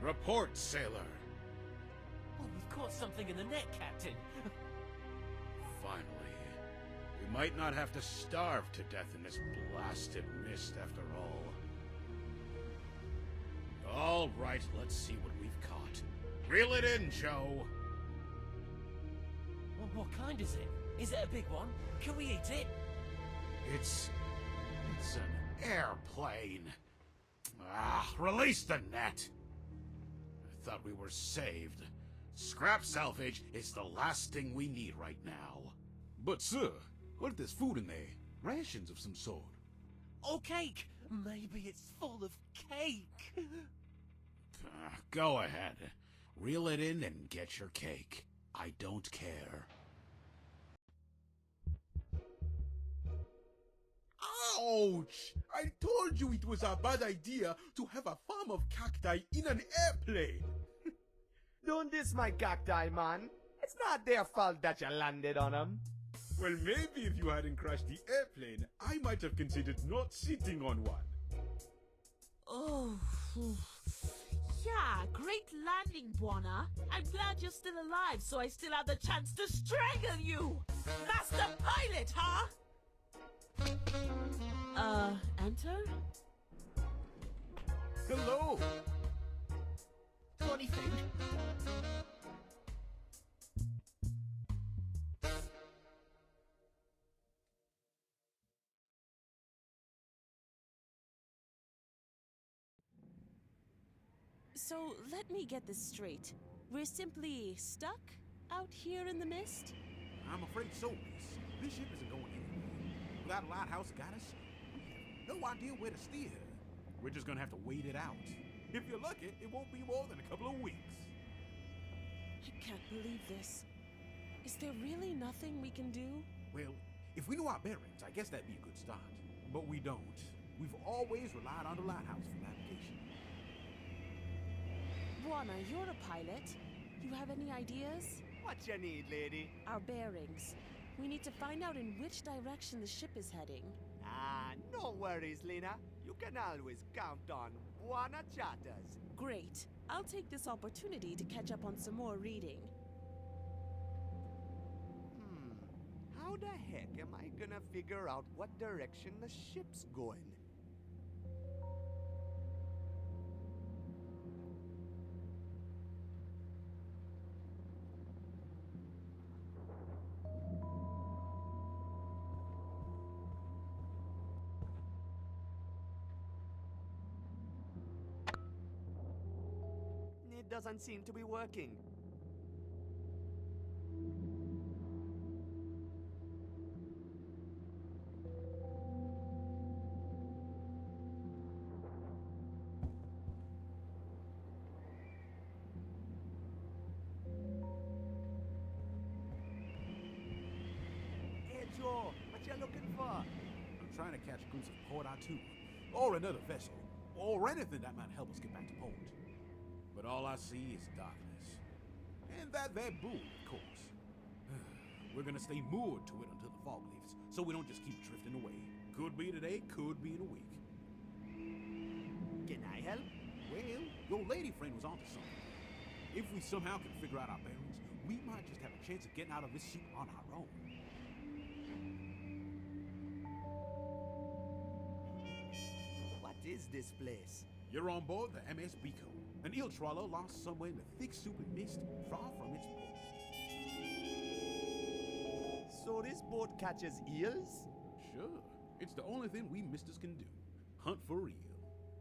Report, sailor. Oh, we've caught something in the net, Captain. Finally. We might not have to starve to death in this blasted mist after all. All right, let's see what we've caught. Reel it in, Joe. Well, what kind is it? Is it a big one? Can we eat it? It's an airplane. Ah, release the net. I thought we were saved. Scrap salvage is the last thing we need right now. But, sir, what if there's food in there? Rations of some sort. Oh, cake! Maybe it's full of cake. Go ahead. Reel it in and get your cake. I don't care. Ouch! I told you it was a bad idea to have a farm of cacti in an airplane! Don't diss my cacti, man. It's not their fault that you landed on them. Well, maybe if you hadn't crashed the airplane, I might have considered not sitting on one. Oh, yeah, great landing, Buona. I'm glad you're still alive, so I still have the chance to strangle you! Master Pilot, huh? Enter? Hello! Got any food? So, let me get this straight. We're simply stuck out here in the mist? I'm afraid so, miss. This ship isn't going anywhere. Without a lighthouse to guide us, we have no idea where to steer. We're just gonna have to wait it out. If you're lucky, it won't be more than a couple of weeks. I can't believe this. Is there really nothing we can do? Well, if we knew our bearings, I guess that'd be a good start. But we don't. We've always relied on the lighthouse for navigation. Buona, you're a pilot. You have any ideas? What you need, lady? Our bearings. We need to find out in which direction the ship is heading. Ah, no worries, Lena. You can always count on Buona Chatters. Great. I'll take this opportunity to catch up on some more reading. How the heck am I gonna figure out what direction the ship's going? It doesn't seem to be working. Hey Joe, what you looking for? I'm trying to catch a glimpse of Port Arturo, or another vessel, or anything that might help us get back to port. But all I see is darkness. And that there boom, of course. We're gonna stay moored to it until the fog lifts, so we don't just keep drifting away. Could be today, could be in a week. Can I help? Well, your lady friend was onto something. If we somehow can figure out our bearings, we might just have a chance of getting out of this suit on our own. What is this place? You're on board the MS Biko, an eel trawler lost somewhere in the thick stupid mist far from its port. So this boat catches eels? Sure, it's the only thing we misters can do. Hunt for eel.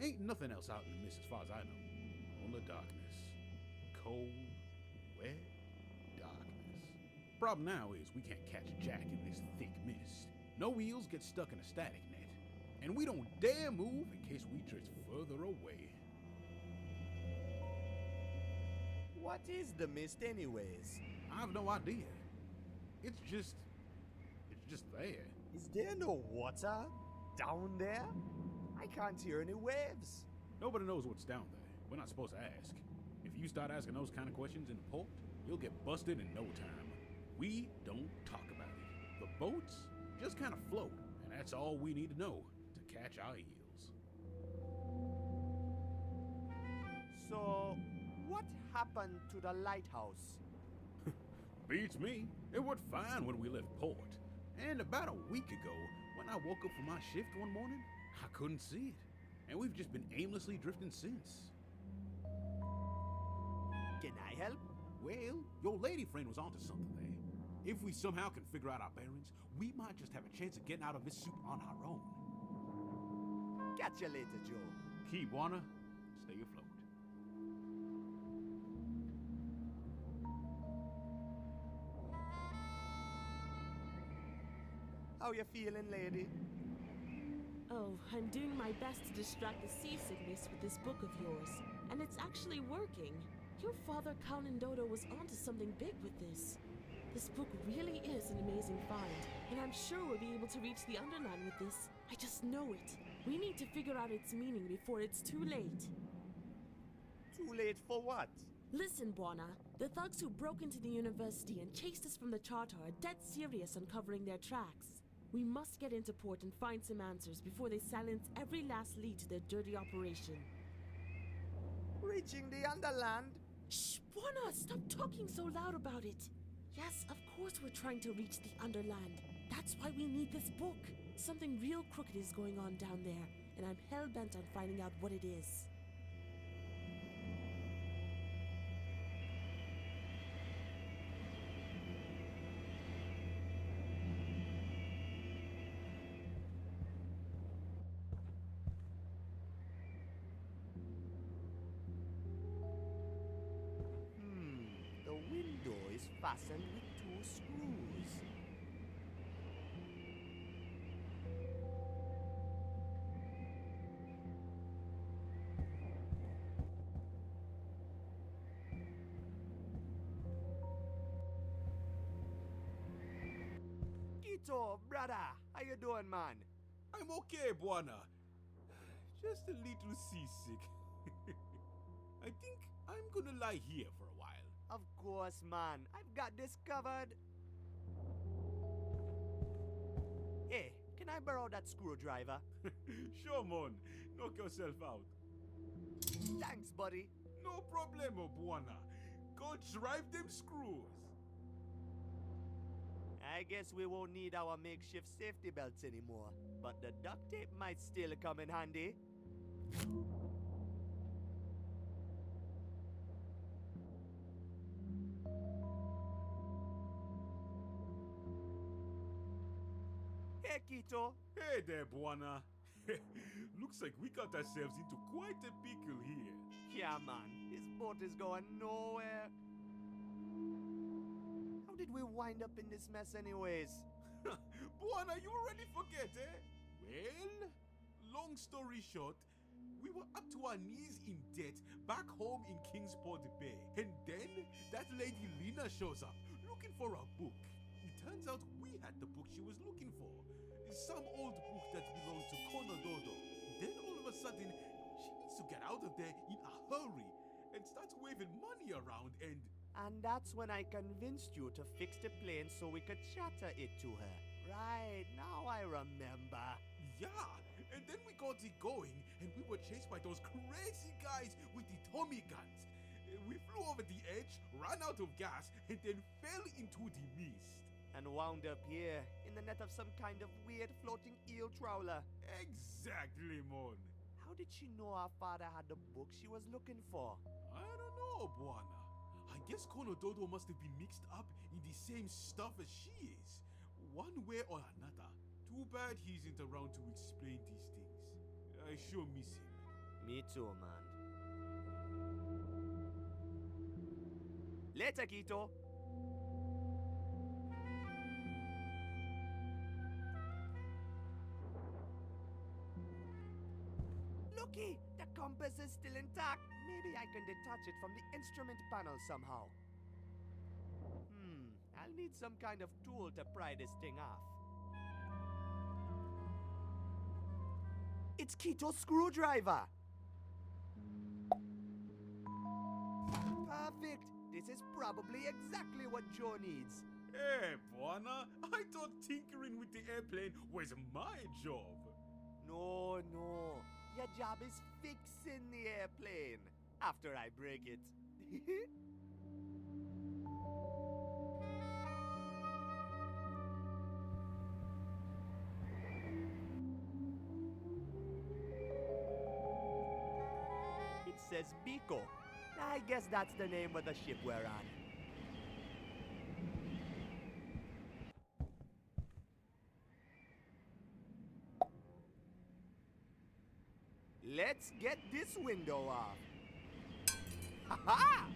Ain't nothing else out in the mist as far as I know. Only darkness. Cold, wet darkness. Problem now is we can't catch Jack in this thick mist. No eels get stuck in a static net. And we don't dare move in case we drift further away. What is the mist anyways? I've no idea. It's just there. Is there no water down there? I can't hear any waves. Nobody knows what's down there. We're not supposed to ask. If you start asking those kind of questions in the port, you'll get busted in no time. We don't talk about it. The boats just kind of float, and that's all we need to know to catch our eels. So, What happened to the lighthouse? Beats me. It worked fine when we left port. And about a week ago, when I woke up from my shift one morning, I couldn't see it. And we've just been aimlessly drifting since. Can I help? Well, your lady friend was onto something there. If we somehow can figure out our bearings, we might just have a chance of getting out of this soup on our own. Catch you later, Joe. Keep wanna stay afloat. How you feeling, lady? Oh, I'm doing my best to distract the seasickness with this book of yours. And it's actually working. Your father, Count Dodo, was onto something big with this. This book really is an amazing find, and I'm sure we'll be able to reach the Underland with this. I just know it. We need to figure out its meaning before it's too late. Too late for what? Listen, Buona. The thugs who broke into the university and chased us from the charter are dead serious on covering their tracks. We must get into port and find some answers before they silence every last lead to their dirty operation. Reaching the Underland? Shh, Buona, stop talking so loud about it. Yes, of course we're trying to reach the Underland. That's why we need this book. Something real crooked is going on down there, and I'm hell-bent on finding out what it is. The window is fastened with 2 screws. Kito, brother, how you doing, man? I'm okay, Buona. Just a little seasick. I think I'm gonna lie here for a while. Of course, man. I've got this covered. Hey, can I borrow that screwdriver? Sure, man. Knock yourself out. Thanks, buddy. No problemo, Buona. Go drive them screws. I guess we won't need our makeshift safety belts anymore, but the duct tape might still come in handy. Hey, Kito. Hey there, Buona. Looks like we got ourselves into quite a pickle here. Yeah, man. This boat is going nowhere. How did we wind up in this mess anyways? Buona, you already forget, eh? Well, long story short, we were up to our knees in debt back home in Kingsport Bay. And then that lady Lina shows up looking for a book. It turns out we had the book she was looking for. Some old book that belonged to Konododo. Then all of a sudden, she needs to get out of there in a hurry and starts waving money around and... And that's when I convinced you to fix the plane so we could chatter it to her. Right, now I remember. Yeah, and then we got it going and we were chased by those crazy guys with the Tommy guns. We flew over the edge, ran out of gas, and then fell into the mist. And wound up here, in the net of some kind of weird floating eel trawler. Exactly, Mon. How did she know our father had the book she was looking for? I don't know, Buona. I guess Konododo must have been mixed up in the same stuff as she is. One way or another. Too bad he isn't around to explain these things. I sure miss him. Me too, man. Later, Kito. Looky, the compass is still intact. Maybe I can detach it from the instrument panel somehow. I'll need some kind of tool to pry this thing off. It's Kito's screwdriver! Perfect! This is probably exactly what Joe needs. Hey, Buona, I thought tinkering with the airplane was my job. No. Your job is fixing the airplane after I break it. It says Biko. I guess that's the name of the ship we're on. Let's get this window off. Ha-ha!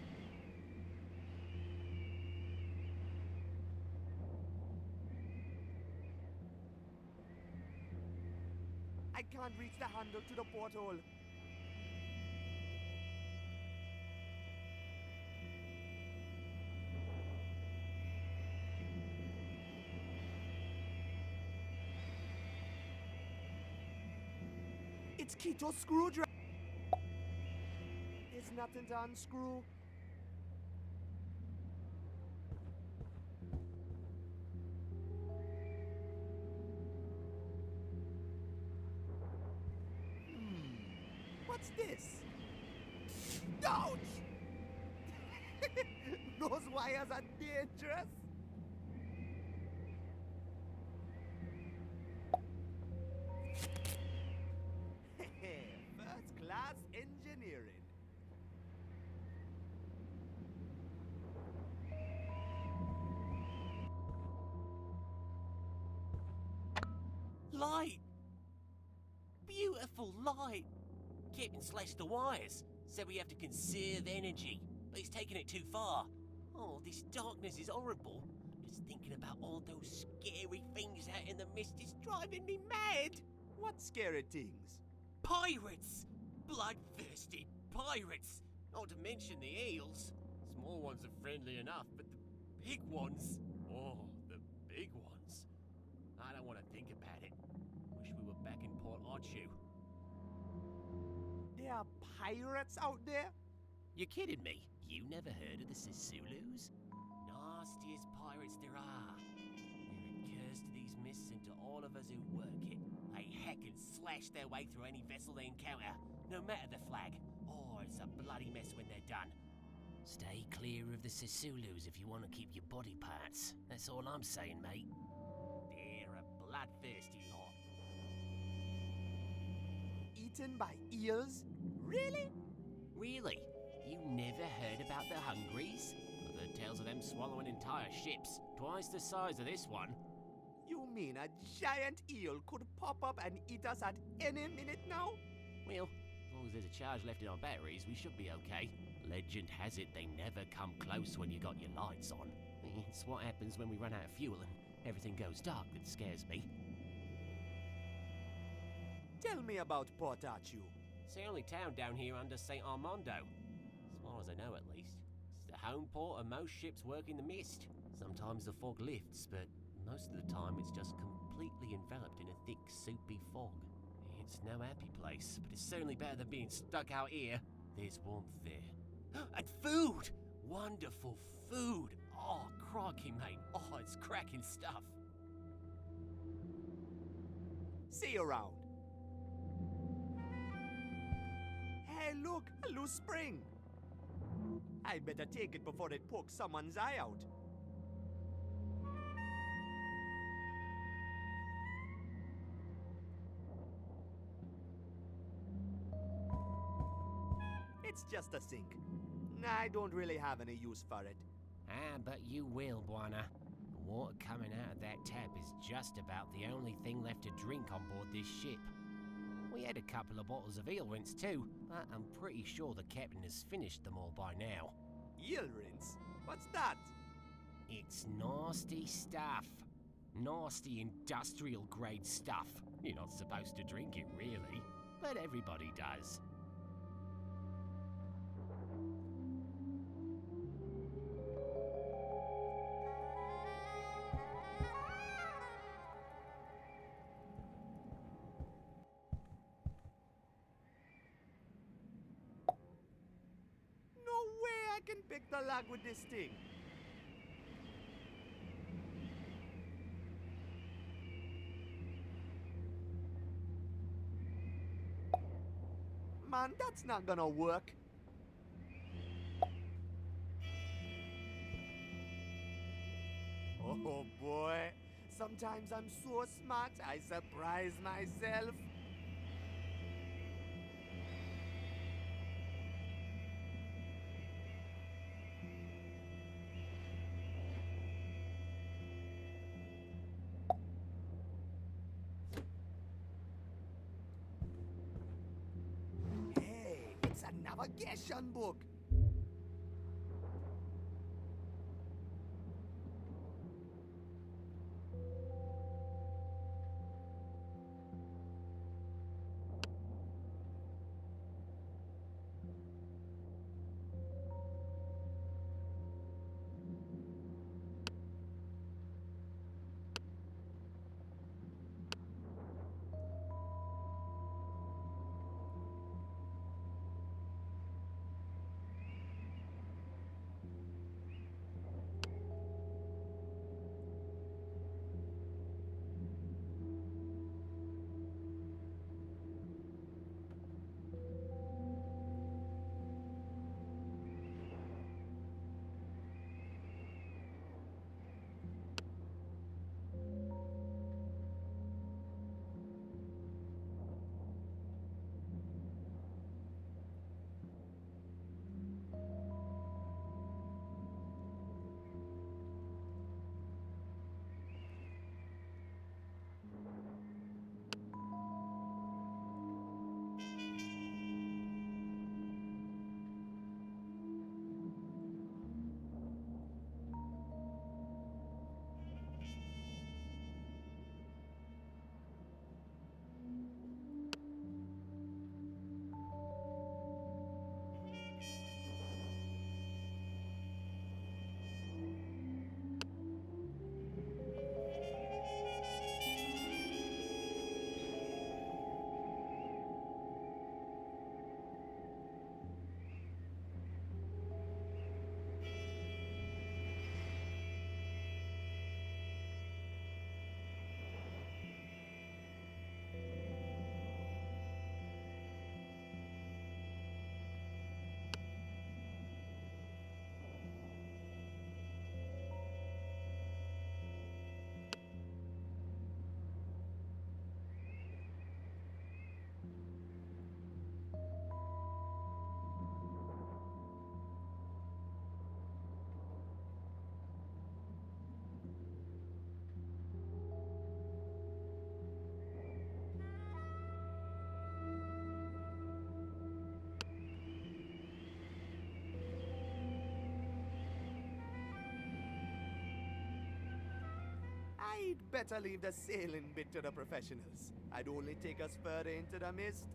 I can't reach the handle to the porthole. It's Kito's screwdriver. There's nothing to unscrew. What's this? Ouch! Those wires are dangerous. First class engineering. Light! Beautiful light! Captain slashed the wires, said we have to conserve energy, but he's taking it too far. Oh, this darkness is horrible. Just thinking about all those scary things out in the mist is driving me mad. What scary things? Pirates! Bloodthirsty pirates! Not to mention the eels. Small ones are friendly enough, but the big ones... Oh, the big ones. I don't want to think about it. Wish we were back in Port Archu. There are pirates out there? You're kidding me? You never heard of the Sisulus? Nastiest pirates there are. They're a curse to these mists and to all of us who work it. They hack and slash their way through any vessel they encounter, no matter the flag. Oh, it's a bloody mess when they're done. Stay clear of the Sisulus if you want to keep your body parts. That's all I'm saying, mate. They're a bloodthirsty lot. Eaten by eels? Really? Really? You never heard about the Hungries? I've heard tales of them swallowing entire ships, twice the size of this one. You mean a giant eel could pop up and eat us at any minute now? Well, as long as there's a charge left in our batteries, we should be okay. Legend has it they never come close when you got your lights on. It's what happens when we run out of fuel and everything goes dark that scares me. Tell me about Port Archu. It's the only town down here under St. Armando. As far as I know, at least. It's the home port of most ships working the mist. Sometimes the fog lifts, but most of the time it's just completely enveloped in a thick, soupy fog. It's no happy place, but it's certainly better than being stuck out here. There's warmth there. And food! Wonderful food! Oh, crikey, mate. Oh, it's cracking stuff. See you around. Hey, look, a loose spring. I better take it before it pokes someone's eye out. It's just a sink. I don't really have any use for it. Ah, but you will, Buana. The water coming out of that tap is just about the only thing left to drink on board this ship. We had a couple of bottles of eel rinse too, but I'm pretty sure the captain has finished them all by now. Eel rinse? What's that? It's nasty stuff. Nasty industrial grade stuff. You're not supposed to drink it, really, but everybody does. I can pick the lock with this thing. Man, that's not gonna work. boy. Sometimes I'm so smart, I surprise myself. Hey, it's a navigation book. I'd better leave the sailing bit to the professionals. I'd only take us further into the mist.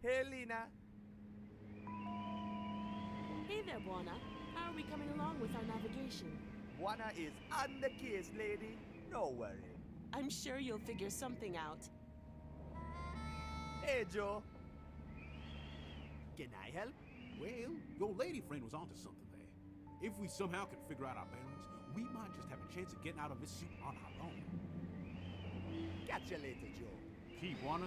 Hey, Lena. Hey there, Buona. How are we coming along with our navigation? Buona is on the case, lady. No worry. I'm sure you'll figure something out. Hey, Joe. Can I help? Well, your lady friend was onto something there. If we somehow can figure out our bearings, we might just have a chance of getting out of this suit on our own. Catch you later, Joe. Keep wanna.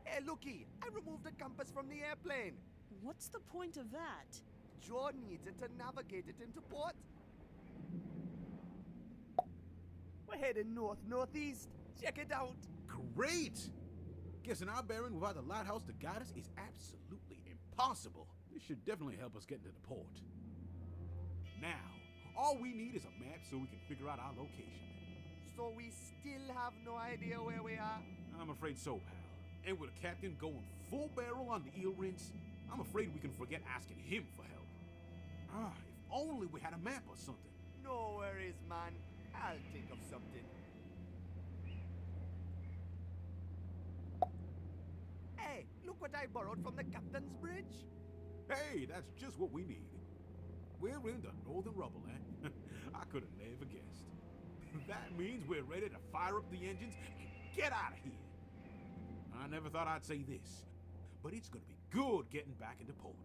Hey, looky. I removed the compass from the airplane. What's the point of that? Joe needs it to navigate it into port. We're heading north-northeast. Check it out. Great! Guessing our bearing without the lighthouse to guide us is absolutely impossible. This should definitely help us get into the port. Now, all we need is a map so we can figure out our location. So we still have no idea where we are? I'm afraid so, pal. And with the captain going full barrel on the eel rinse, I'm afraid we can forget asking him for help. Ah, if only we had a map or something. No worries, man. I'll think of something. Hey, look what I borrowed from the captain's bridge. Hey, that's just what we need. We're in the northern rubble, eh? I could have never guessed. That means we're ready to fire up the engines and get out of here. I never thought I'd say this, but it's gonna be good getting back into port.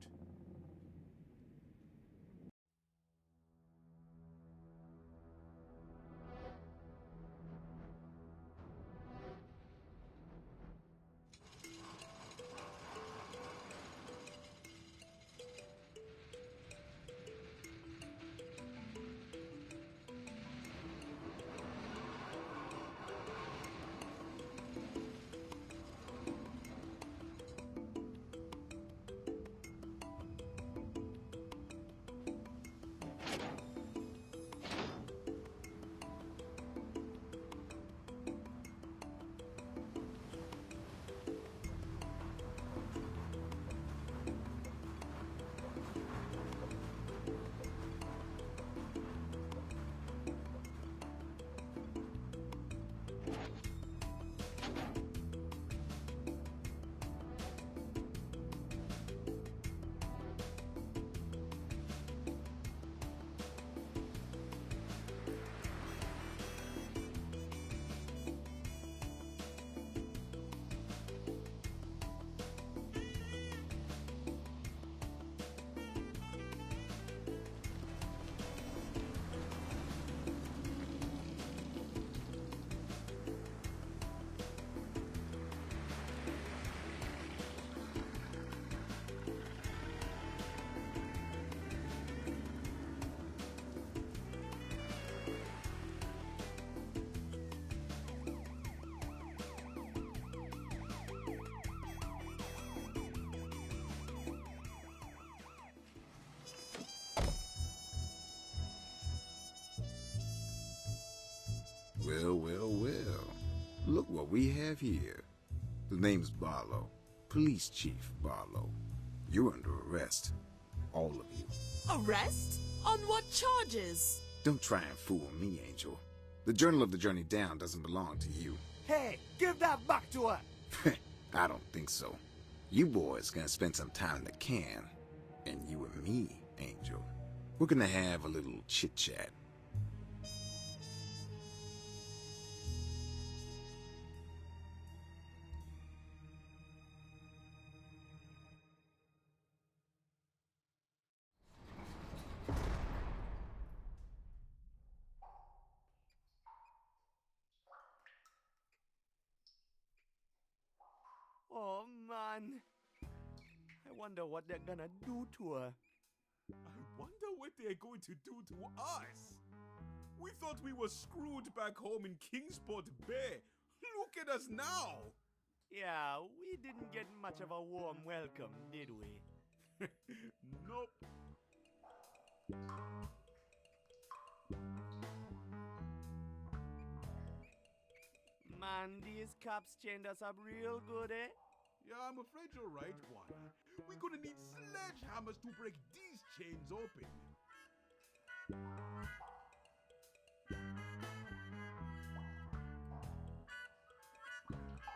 Well, well, well. Look what we have here. The name's Barlow. Police Chief Barlow. You're under arrest. All of you. Arrest? On what charges? Don't try and fool me, Angel. The Journal of the Journey Down doesn't belong to you. Hey, give that back to her! I don't think so. You boys gonna spend some time in the can. And you and me, Angel. We're gonna have a little chit-chat. Oh, man. I wonder what they're gonna do to her. I wonder what they're going to do to us. We thought we were screwed back home in Kingsport Bay. Look at us now. Yeah, we didn't get much of a warm welcome, did we? Nope. Man, these cops chained us up real good, eh? Yeah, I'm afraid you're right, Juana. We're gonna need sledgehammers to break these chains open.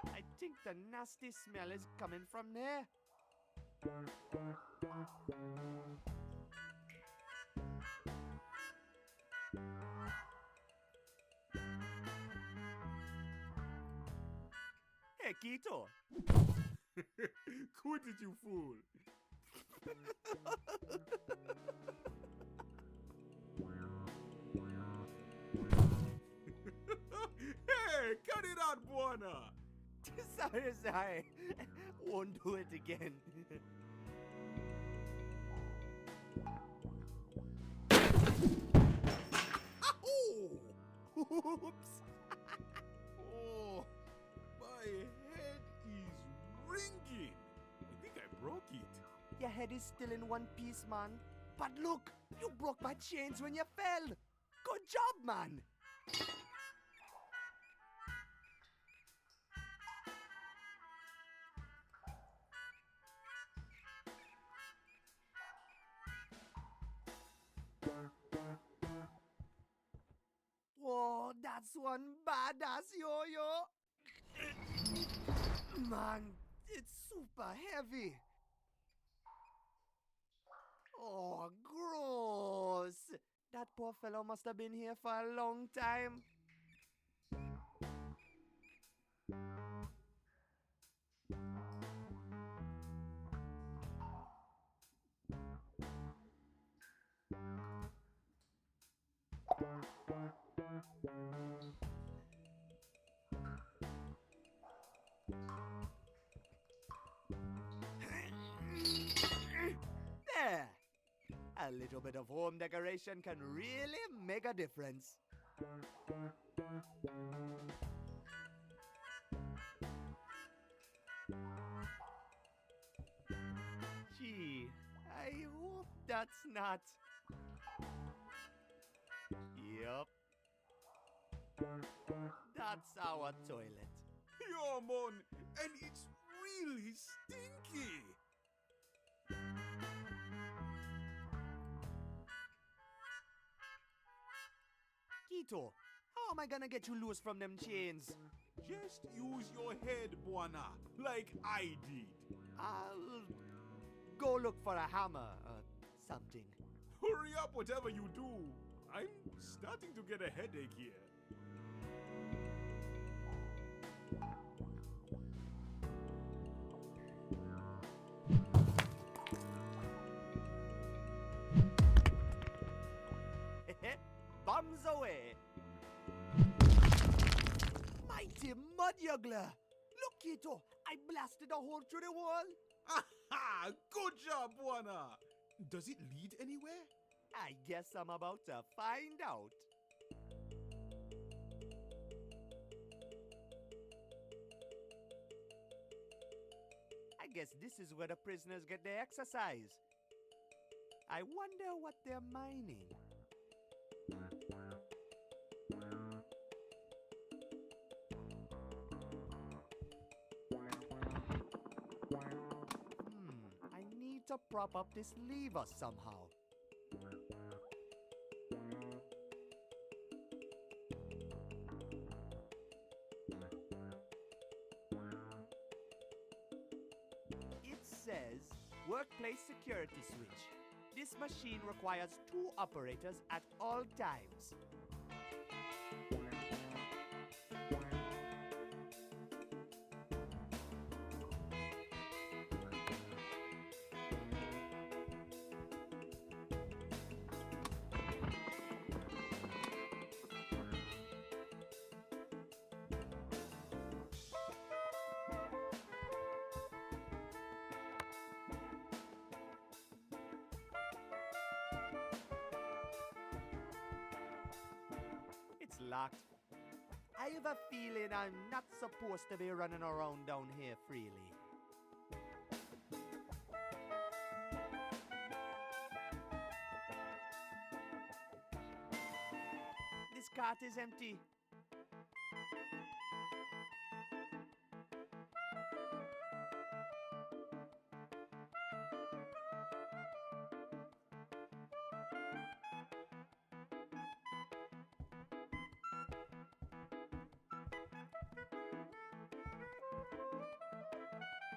I think the nasty smell is coming from there. Hey, Quito. Who did you fool? Hey, cut it out, Buona. Sorry. Won't do it again. Oops. Oh, my head is ringing. I think I broke it. Your head is still in one piece, man. But look, you broke my chains when you fell. Good job, man. Whoa, that's one badass yo-yo. Man, it's super heavy. Oh, gross. That poor fellow must have been here for a long time. There. A little bit of home decoration can really make a difference. Gee, I hope that's not... Yup. That's our toilet. Yeah, man, and it's really stinky. Quito, how am I gonna get you loose from them chains? Just use your head, Buona, like I did. I'll go look for a hammer or something. Hurry up, whatever you do. I'm starting to get a headache here. Bombs away! Mighty mud juggler! Look, Quito, I blasted a hole through the wall. Aha! Good job, Buona. Does it lead anywhere? I guess I'm about to find out. I guess this is where the prisoners get their exercise. I wonder what they're mining. to prop up this lever somehow. It says workplace security switch. This machine requires 2 operators at all times. It's locked. I have a feeling I'm not supposed to be running around down here freely. This cart is empty.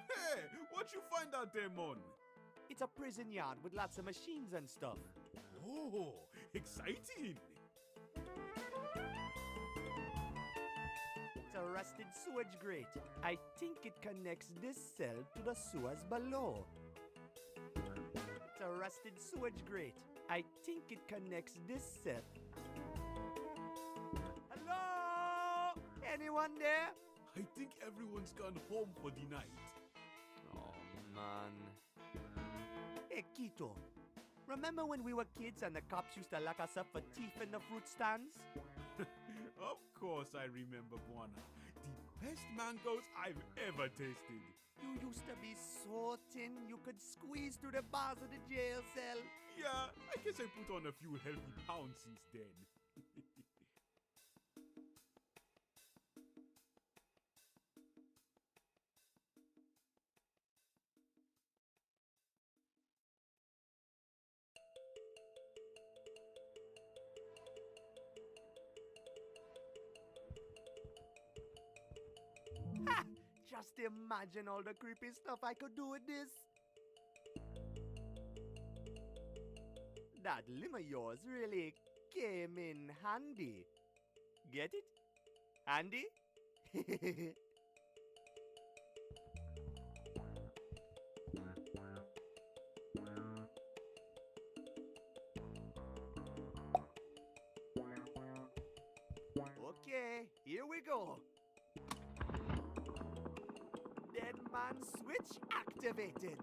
Hey, what you find out there, Mon? It's a prison yard with lots of machines and stuff. Oh, exciting! It's a rusted sewage grate. I think it connects this cell to the sewers below. It's a rusted sewage grate. I think it connects this cell. Hello? Anyone there? I think everyone's gone home for the night. Oh, man. Hey, Kito. Remember when we were kids and the cops used to lock us up for thief in the fruit stands? Of course I remember, Buana. The best mangoes I've ever tasted. You used to be so thin you could squeeze through the bars of the jail cell. Yeah, I guess I put on a few healthy pounds since then. Ha! Just imagine all the creepy stuff I could do with this. That limb of yours really came in handy. Get it? Handy? Okay, here we go. Dead man switch activated.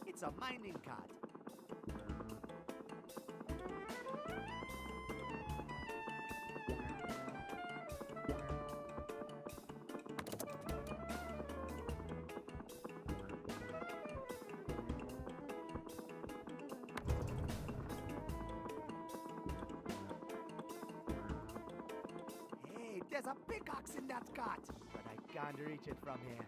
It's a mining cart. there's a pickaxe in that cart, but I can't reach it from here.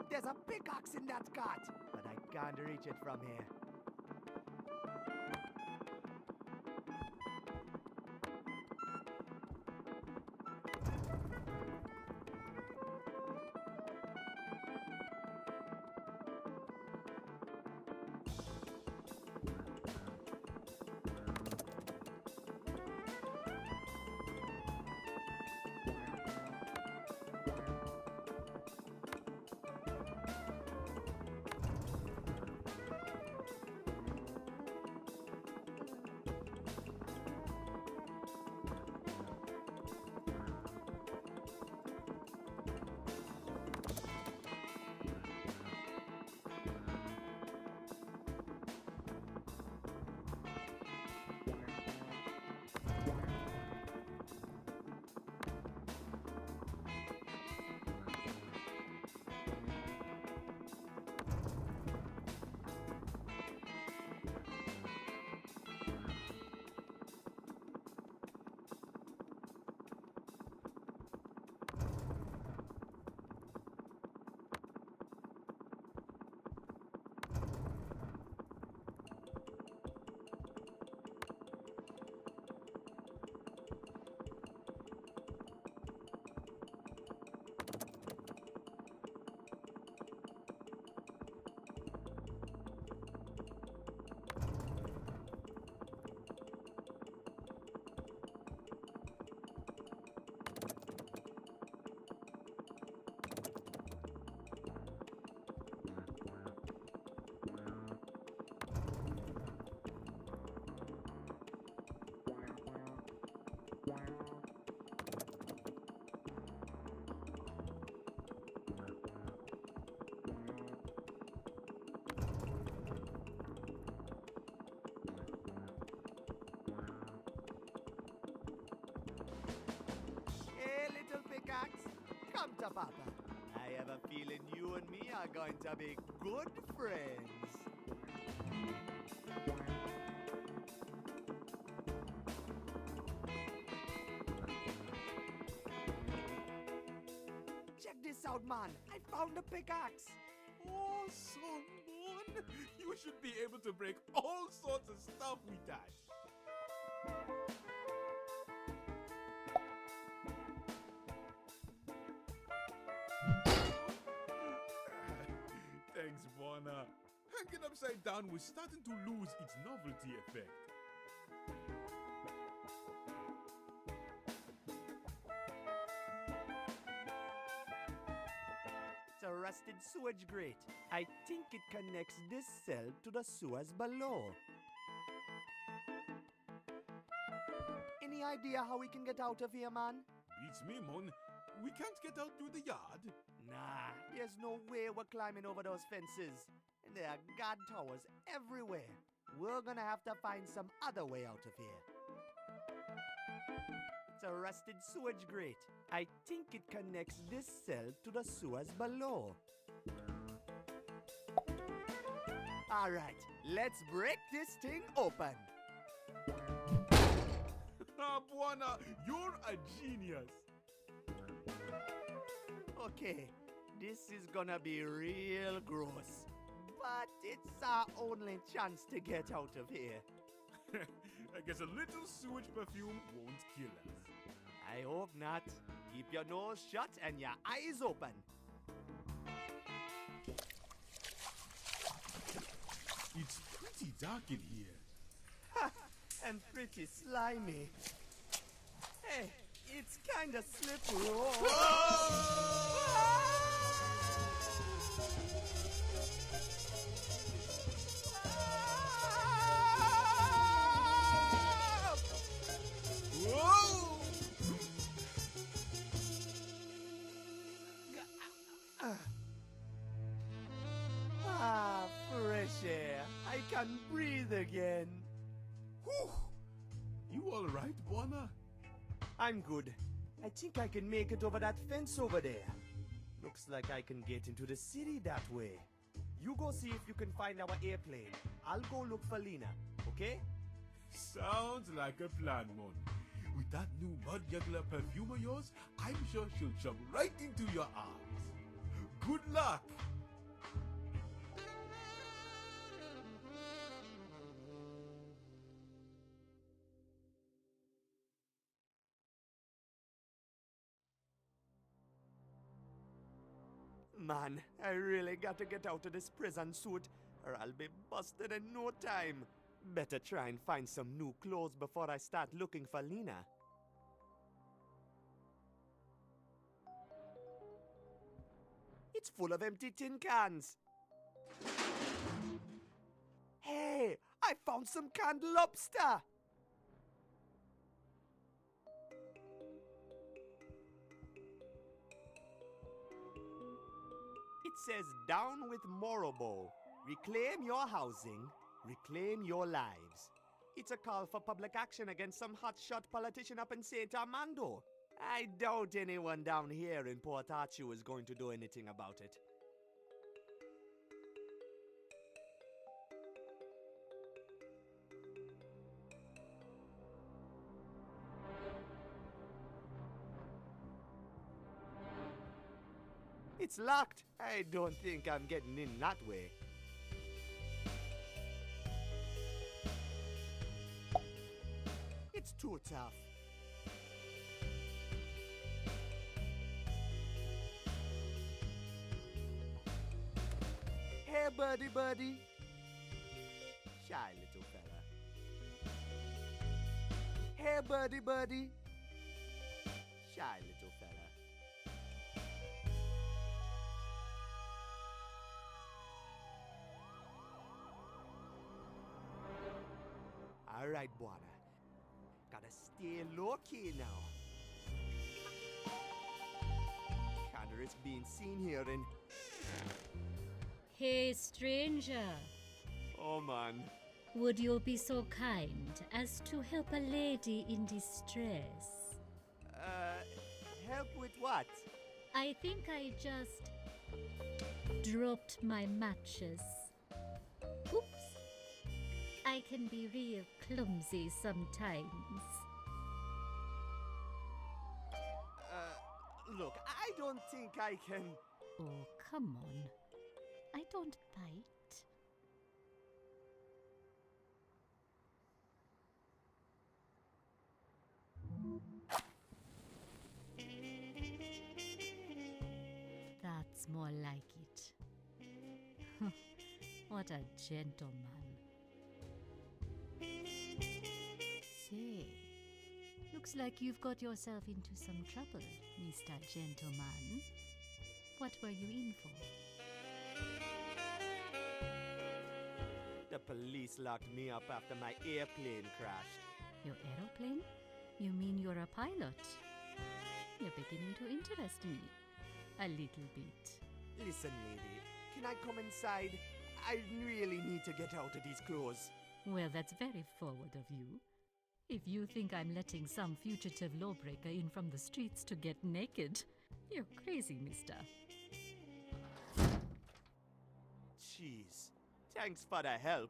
There's a pickaxe in that cart, but I can't reach it from here. Come to Papa. I have a feeling you and me are going to be good friends. Check this out, man. I found a pickaxe. Oh, someone. You should be able to break all sorts of stuff with that. Thanks, Buona. Hanging upside down was starting to lose its novelty effect. It's a rusted sewage grate. I think it connects this cell to the sewers below. Any idea how we can get out of here, man? Beats me, Mon. We can't get out through the yard. Nah, there's no way we're climbing over those fences. And there are guard towers everywhere. We're gonna have to find some other way out of here. It's a rusted sewage grate. I think it connects this cell to the sewers below. Alright, let's break this thing open. Ah, Buona, you're a genius. Okay, this is gonna be real gross. But it's our only chance to get out of here. I guess a little sewage perfume won't kill us. I hope not. Keep your nose shut and your eyes open. It's pretty dark in here. And pretty slimy. Hey, it's kinda slippery. Whoa! Ah, fresh air. I can breathe again. Whew. You all right, Buona? I'm good. I think I can make it over that fence over there. Looks like I can get into the city that way. You go see if you can find our airplane. I'll go look for Lena, okay? Sounds like a plan, Mon. With that new mud juggler perfume of yours, I'm sure she'll jump right into your arms. Good luck! Man, I really got to get out of this prison suit, or I'll be busted in no time. Better try and find some new clothes before I start looking for Lena. It's full of empty tin cans. Hey, I found some canned lobster. It says down with Morobo. Reclaim your housing, reclaim your lives. It's a call for public action against some hotshot politician up in St. Armando. I doubt anyone down here in Port Arthur is going to do anything about it. It's locked. I don't think I'm getting in that way. It's too tough. Hey, buddy, buddy. Shy little fella. Hey, buddy, buddy. Shy little fella. All right, Buona. Gotta stay low-key now. Can't risk being seen here in... Hey, stranger. Oh, man. Would you be so kind as to help a lady in distress? Help with what? I think I just dropped my matches. Oops. I can be real clumsy sometimes. Look, I don't think I can... Oh, come on. I don't bite. That's more like it. What a gentleman. Say, looks like you've got yourself into some trouble, Mr. Gentleman. What were you in for? The police locked me up after my airplane crashed. Your aeroplane? You mean you're a pilot? You're beginning to interest me. A little bit. Listen, lady, can I come inside? I really need to get out of these clothes. Well, that's very forward of you. If you think I'm letting some fugitive lawbreaker in from the streets to get naked, you're crazy, mister. Jeez. Thanks for the help.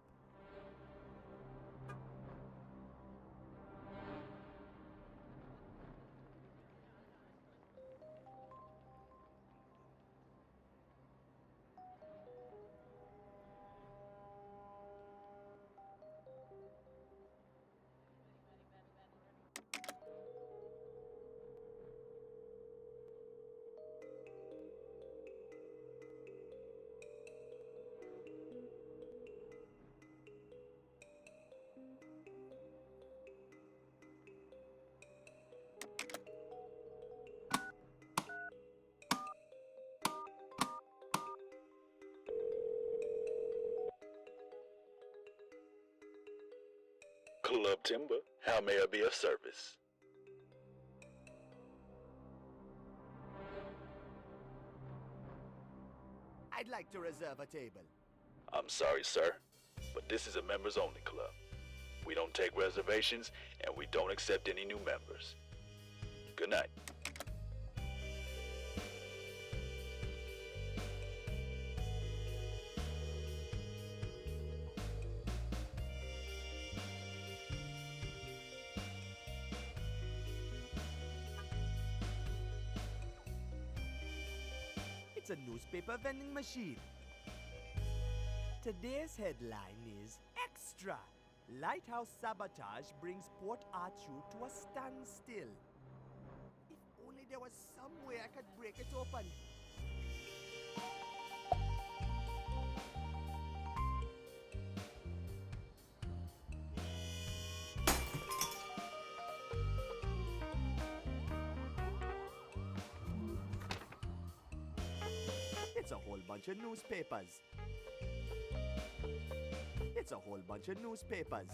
Club Timber, how may I be of service? I'd like to reserve a table. I'm sorry, sir, but this is a members-only club. We don't take reservations, and we don't accept any new members. Good night. It's a newspaper vending machine. Today's headline is Extra! Lighthouse sabotage brings Port Arthur to a standstill. If only there was some way I could break it open. It's a whole bunch of newspapers. It's a whole bunch of newspapers.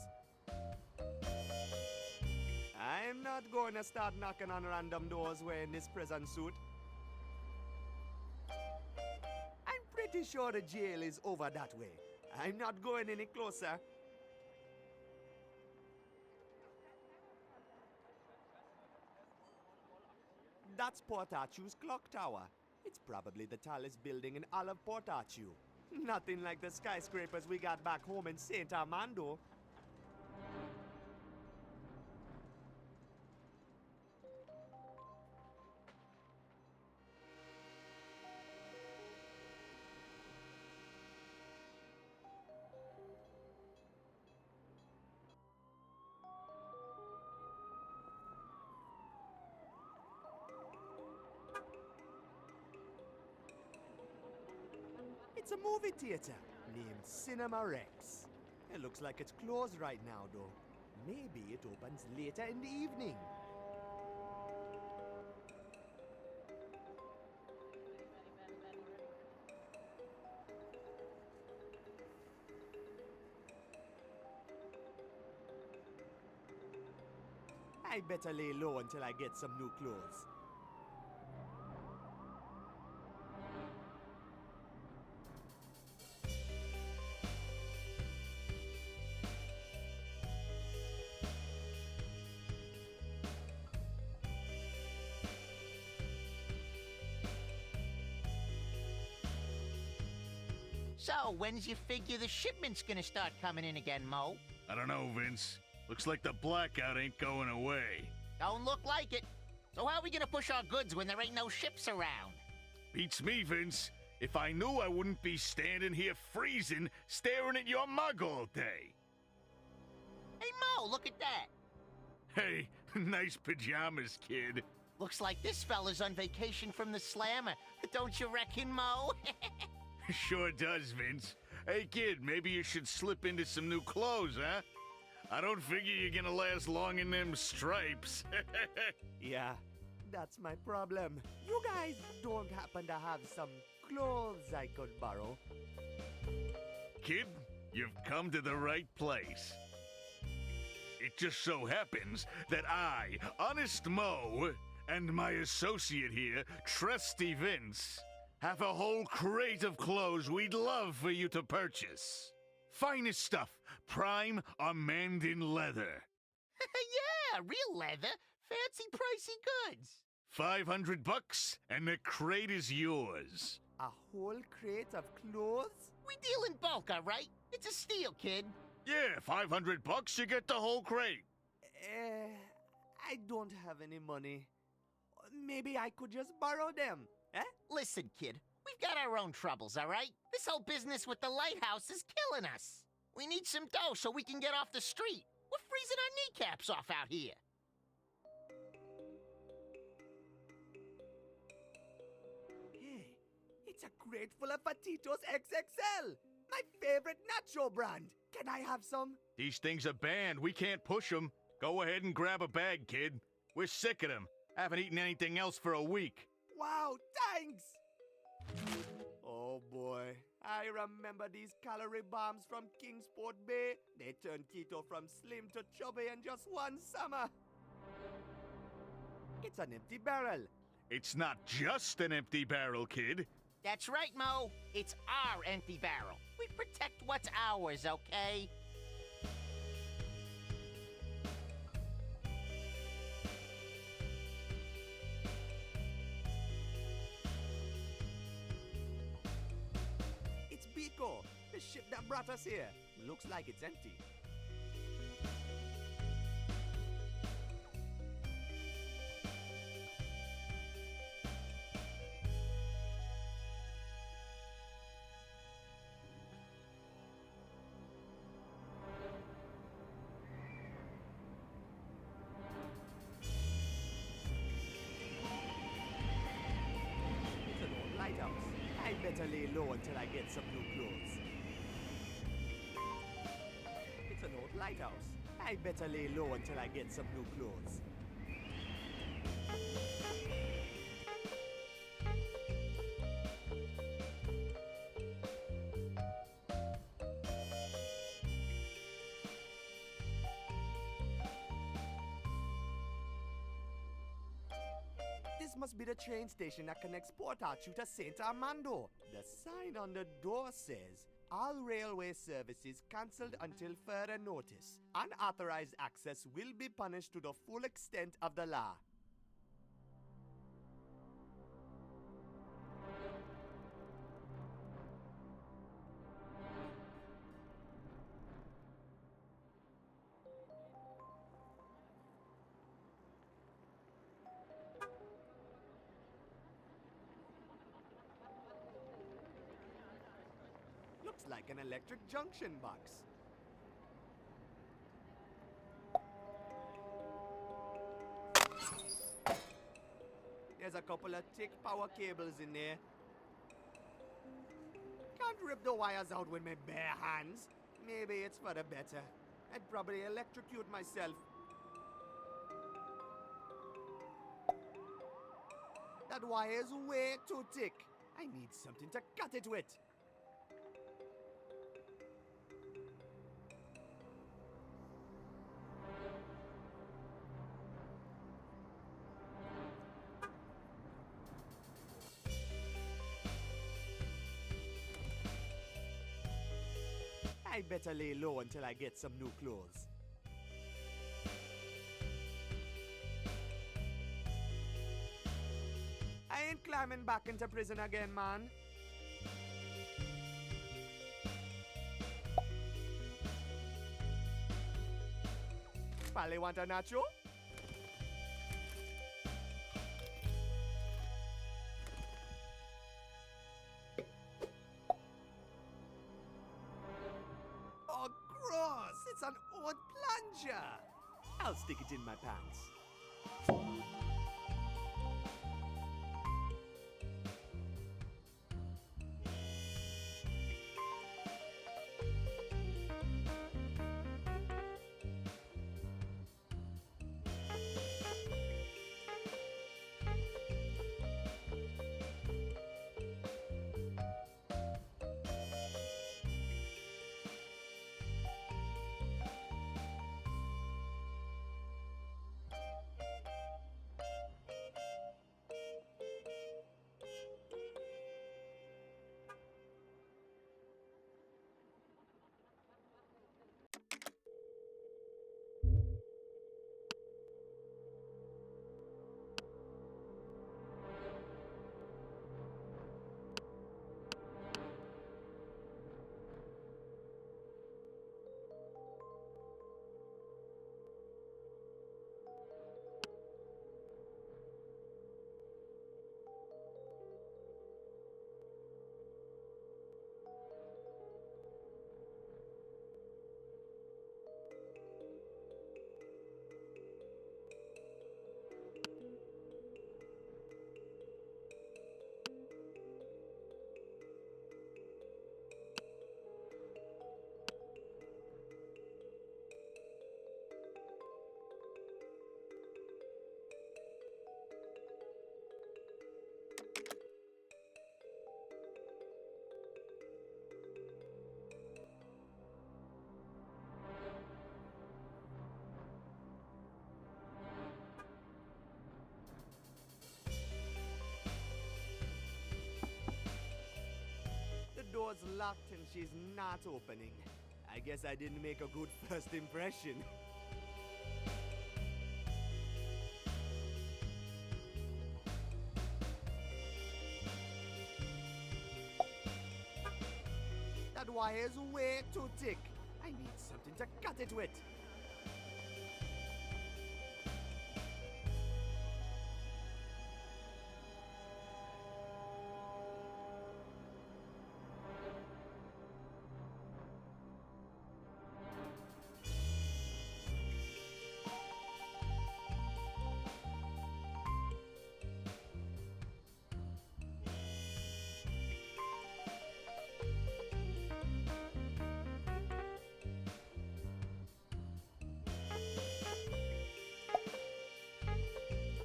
I'm not going to start knocking on random doors wearing this prison suit. I'm pretty sure the jail is over that way. I'm not going any closer. That's Port Arthur's clock tower. It's probably the tallest building in all of Port Arthur. Nothing like the skyscrapers we got back home in St. Armando. It's a movie theater named Cinema Rex. It looks like it's closed right now, though. Maybe it opens later in the evening. I better lay low until I get some new clothes. So, when's you figure the shipment's gonna start coming in again, Mo? I don't know, Vince. Looks like the blackout ain't going away. Don't look like it. So how are we gonna push our goods when there ain't no ships around? Beats me, Vince. If I knew, I wouldn't be standing here freezing, staring at your mug all day. Hey, Mo, look at that. Hey, nice pajamas, kid. Looks like this fella's on vacation from the slammer. Don't you reckon, Mo? Sure does, Vince. Hey, kid, maybe you should slip into some new clothes, huh? I don't figure you're gonna last long in them stripes. Yeah, that's my problem. You guys don't happen to have some clothes I could borrow? Kid, you've come to the right place. It just so happens that I, Honest Mo, and my associate here, Trusty Vince, have a whole crate of clothes we'd love for you to purchase. Finest stuff, prime Armandin leather. Yeah, real leather. Fancy pricey goods. $500 and the crate is yours. A whole crate of clothes? We deal in bulk, all right? It's a steal, kid. Yeah, $500, you get the whole crate. I don't have any money. Maybe I could just borrow them, eh? Listen, kid, we've got our own troubles, all right? This whole business with the lighthouse is killing us. We need some dough so we can get off the street. We're freezing our kneecaps off out here. Hey, it's a crate full of Patitos XXL, my favorite nacho brand. Can I have some? These things are banned. We can't push them. Go ahead and grab a bag, kid. We're sick of them. Haven't eaten anything else for a week. Wow, thanks! Oh boy, I remember these calorie bombs from Kingsport Bay. They turned keto from slim to chubby in just one summer. It's an empty barrel. It's not just an empty barrel, kid. That's right, Mo. It's our empty barrel. We protect what's ours, okay? It's Biko, the ship that brought us here. Looks like it's empty. It's an old lighthouse. I better lay low until I get some new clothes. It's an old lighthouse. I better lay low until I get some new clothes. This must be the train station that connects Port Arthur to Saint Armando. The sign on the door says, all railway services cancelled until further notice. Unauthorized access will be punished to the full extent of the law. Looks like an electric junction box. There's a couple of thick power cables in there. Can't rip the wires out with my bare hands. Maybe it's for the better. I'd probably electrocute myself. That wire is way too thick. I need something to cut it with. I better lay low until I get some new clothes. I ain't climbing back into prison again, man. Probably want a nacho? Oh, gross! It's an old plunger! I'll stick it in my pants. door's locked and she's not opening. I guess I didn't make a good first impression. That wire's way too thick. I need something to cut it with.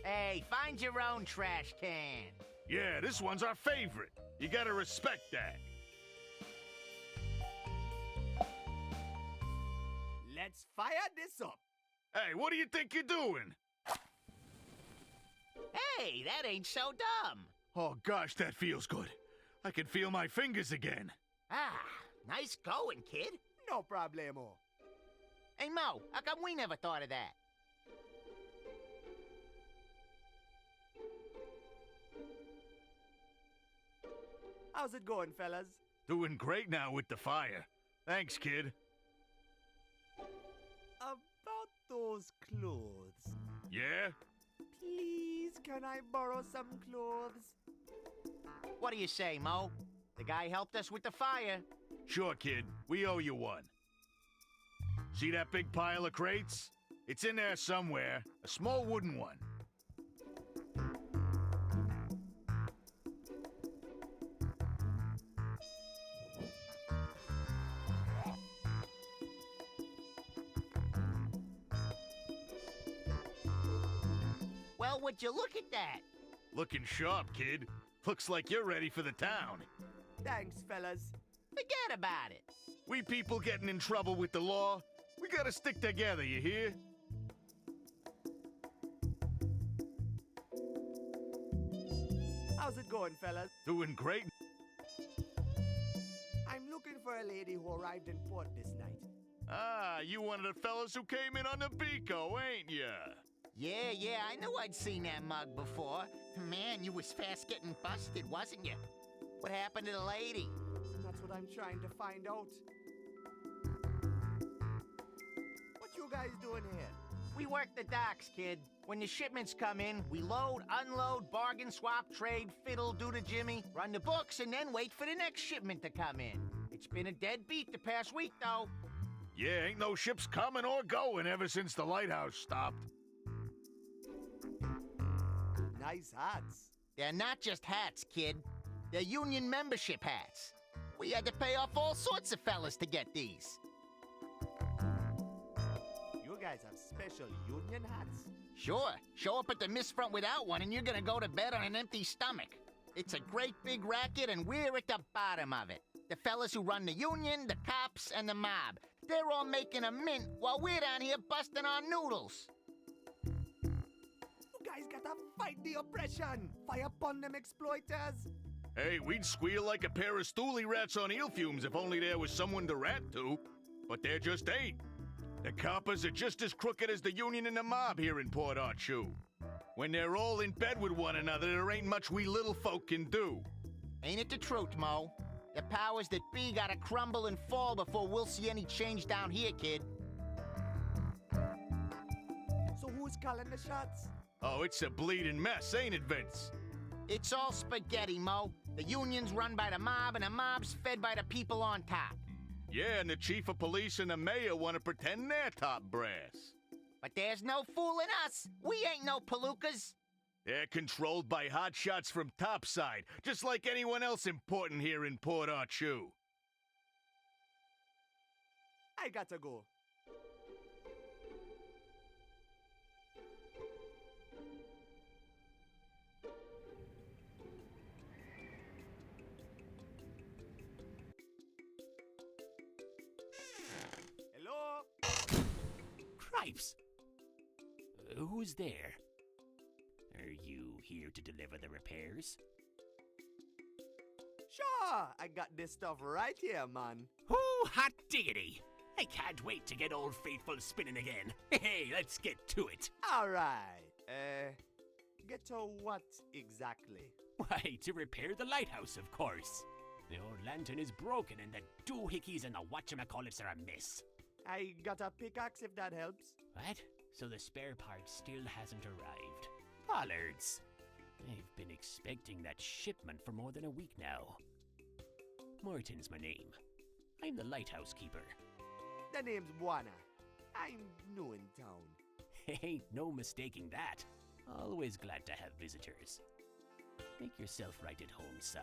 Hey, find your own trash can. Yeah, this one's our favorite. You gotta respect that. Let's fire this up. Hey, what do you think you're doing? Hey, that ain't so dumb. Oh gosh, that feels good. I can feel my fingers again. Ah, nice going, kid. No problemo. Hey, Mo, how come we never thought of that? How's it going, fellas? Doing great now with the fire. Thanks, kid. About those clothes. Yeah? Please, can I borrow some clothes? What do you say, Mo? The guy helped us with the fire. Sure, kid. We owe you one. See that big pile of crates? It's in there somewhere. A small wooden one. Well, would you look at that? Looking sharp, kid. Looks like you're ready for the town. Thanks, fellas. Forget about it. We people getting in trouble with the law, we gotta stick together, you hear? How's it going, fellas? Doing great. I'm looking for a lady who arrived in port this night. Ah, you one of the fellas who came in on the Beco, ain't ya? Yeah, I knew I'd seen that mug before. Man, you was fast getting busted, wasn't you? What happened to the lady? That's what I'm trying to find out. What you guys doing here? We work the docks, kid. When the shipments come in, we load, unload, bargain, swap, trade, fiddle, do the Jimmy, run the books, and then wait for the next shipment to come in. It's been a dead beat the past week, though. Yeah, ain't no ships coming or going ever since the lighthouse stopped. Nice hats. They're not just hats, kid. They're union membership hats. We had to pay off all sorts of fellas to get these. You guys have special union hats? Sure. Show up at the mist front without one and you're gonna go to bed on an empty stomach. It's a great big racket and we're at the bottom of it. The fellas who run the union, the cops, and the mob. They're all making a mint while we're down here busting our noodles. You guys gotta fight the oppression. Fire upon them exploiters. Hey, we'd squeal like a pair of stoolie rats on eel fumes if only there was someone to rat to. But there just ain't. The coppers are just as crooked as the union and the mob here in Port Arthur. When they're all in bed with one another, there ain't much we little folk can do. Ain't it the truth, Mo? The powers that be gotta crumble and fall before we'll see any change down here, kid. So who's calling the shots? Oh, it's a bleeding mess, ain't it, Vince? It's all spaghetti, Mo. The union's run by the mob, and the mob's fed by the people on top. Yeah, and the chief of police and the mayor want to pretend they're top brass. But there's no fooling us. We ain't no palookas. They're controlled by hotshots from topside, just like anyone else important here in Port Arthur. I gotta go. Hello? Cripes! Who's there? Are you here to deliver the repairs? Sure, I got this stuff right here, man. Whoo, hot diggity! I can't wait to get Old Faithful spinning again. Hey, let's get to it. All right. Get to what exactly? Why, to repair the lighthouse, of course. The old lantern is broken and the doohickeys and the whatchamacallits are a mess. I got a pickaxe if that helps. What? So the spare part still hasn't arrived. Bollards! I've been expecting that shipment for more than a week now. Morton's my name. I'm the lighthouse keeper. The name's Buana. I'm new in town. Ain't no mistaking that. Always glad to have visitors. Make yourself right at home, son.